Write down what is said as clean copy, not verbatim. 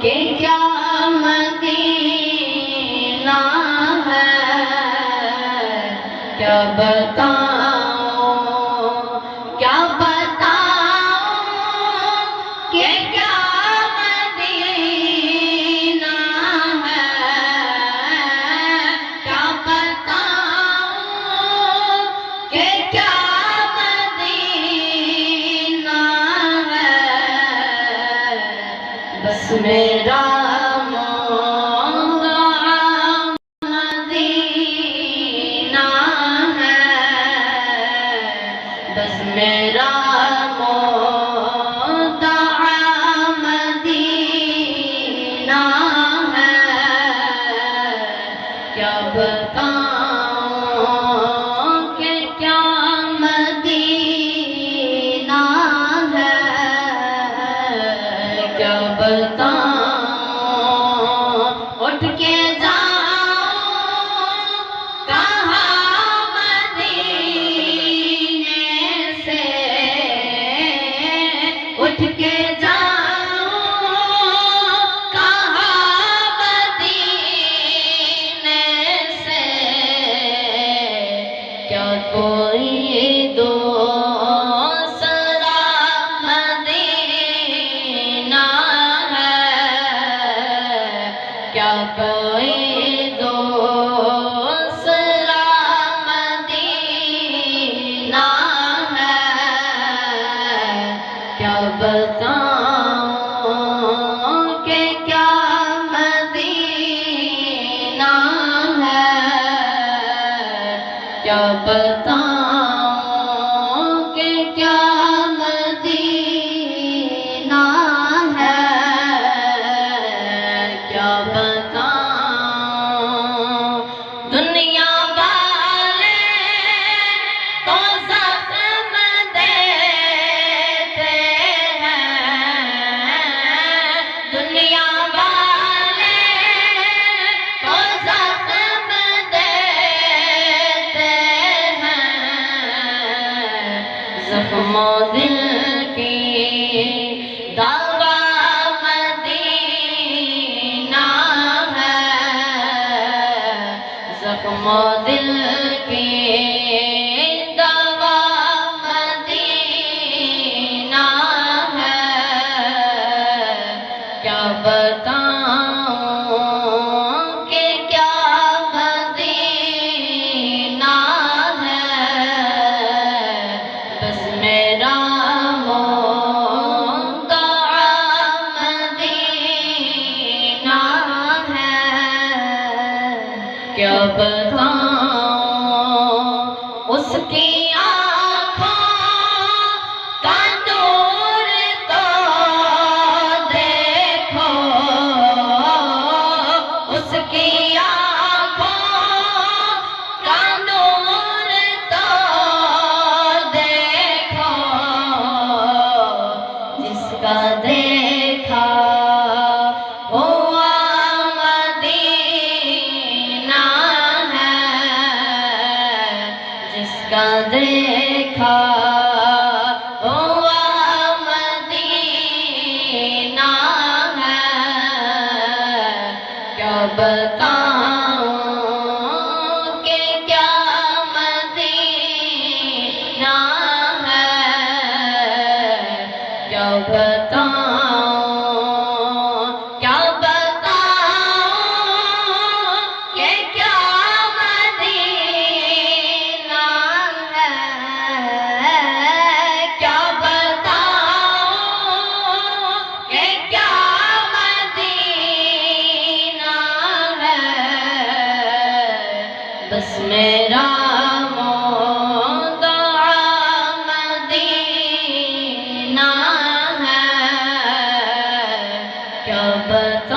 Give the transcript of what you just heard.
کہ کیا مدینہ ہے، کیا بتاؤں کیا بتاؤں کہ کیا مدینہ ہے، کیا بتاؤں کہ کیا مدینہ ہے، بس میرا بس میرا مدعا مدینہ ہے، کیا بتاؤں کہ کیا مدینہ ہے، کیا بتاؤں اٹھ کے اٹھ کے جاؤں کہاں مدینے سے، کیا کوئی دوسرا مدینہ ہے، کیا کوئی دوسرا مدینہ ہے، کیا بتاؤں کہ کیا مدینہ ہے، کیا بتاؤں کہ کیا مدینہ ہے، کیا بتاؤں دنیا والے تو زخم دیتے ہیں، دنیا والے تو زخم دیتے ہیں، زخم و دل کی دوا مدینہ ہے، زخم و دل کی دوا مدینہ ہے، کیا بتاؤں کہ کیا مدینہ ہے، بس میرا مدعا مدینہ ہے، کیا بتاؤں اس کی آنکھوں کا نور تو دیکھو، اس کی آنکھوں کا نور تو دیکھو، جس کا دیکھا ہوا مدینہ ہے، جس کا دیکھا ہوا مدینہ ہے، کیا بتاؤں کہ کیا مدینہ ہے، کیا بتاؤں کیا بتاؤں کہ کیا مدینہ ہے، کیا بتاؤں کہ کیا مدینہ ہے، بس میرا مدعا مدینہ ہے، کیا بتاؤں